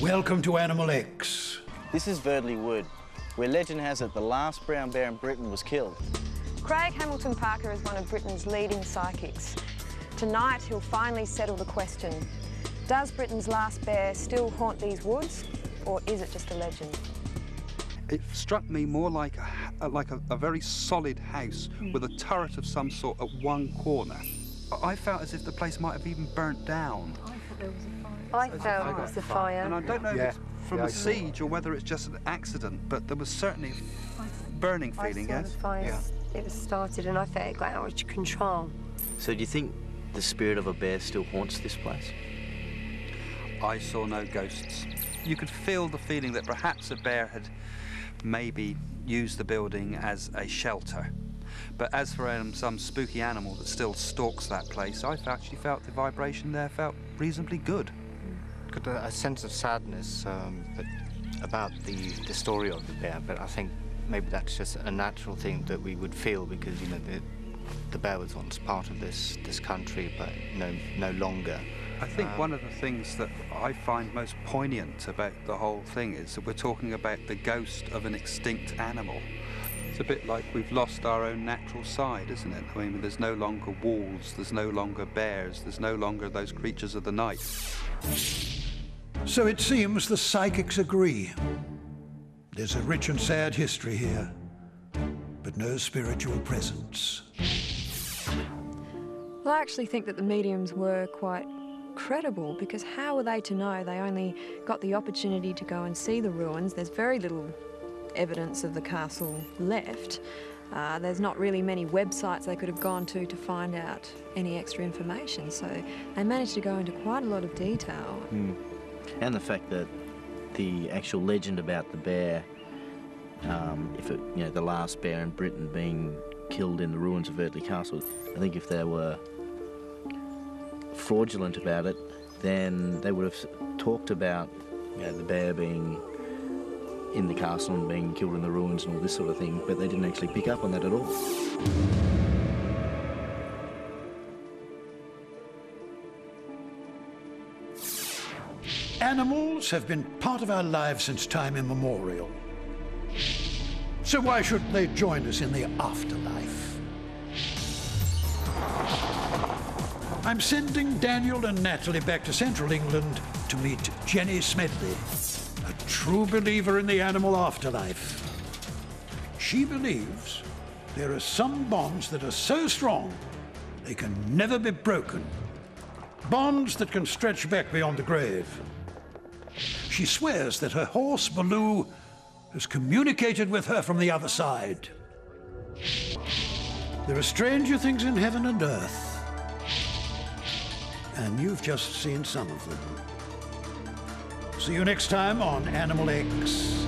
Welcome to Animal X. This is Verdley Wood, where legend has it the last brown bear in Britain was killed. Craig Hamilton Parker is one of Britain's leading psychics. Tonight, he'll finally settle the question. Does Britain's last bear still haunt these woods, or is it just a legend? It struck me more like a very solid house with a turret of some sort at one corner. I felt as if the place might have even burnt down. I thought there was a fire. I felt it was a fire. And I don't know if it's from a siege or whether it's just an accident, but there was certainly a burning feeling, I saw the fire. It was started and I felt it got out of control. So do you think the spirit of a bear still haunts this place? I saw no ghosts. You could feel the feeling that perhaps a bear had maybe used the building as a shelter. But as for some spooky animal that still stalks that place, I actually felt the vibration there felt reasonably good. Got a sense of sadness about the story of the bear, but I think maybe that's just a natural thing that we would feel because, you know, the bear was once part of this country, but no longer. I think one of the things that I find most poignant about the whole thing is that we're talking about the ghost of an extinct animal. It's a bit like we've lost our own natural side, isn't it? I mean, there's no longer wolves, there's no longer bears, there's no longer those creatures of the night. So it seems the psychics agree. There's a rich and sad history here, but no spiritual presence. Well, I actually think that the mediums were quite credible, because how were they to know? They only got the opportunity to go and see the ruins. There's very little evidence of the castle left. There's not really many websites they could have gone to find out any extra information, so they managed to go into quite a lot of detail. And the fact that the actual legend about the bear, the last bear in Britain being killed in the ruins of Verdley Castle, I think if they were fraudulent about it, then they would have talked about the bear being in the castle and being killed in the ruins and all this sort of thing, but they didn't actually pick up on that at all. Animals have been part of our lives since time immemorial. So why should they join us in the afterlife? I'm sending Daniel and Natalie back to central England to meet Jenny Smedley, a true believer in the animal afterlife. She believes there are some bonds that are so strong they can never be broken. Bonds that can stretch back beyond the grave. She swears that her horse, Baloo, has communicated with her from the other side. There are stranger things in heaven and earth, and you've just seen some of them. See you next time on Animal X.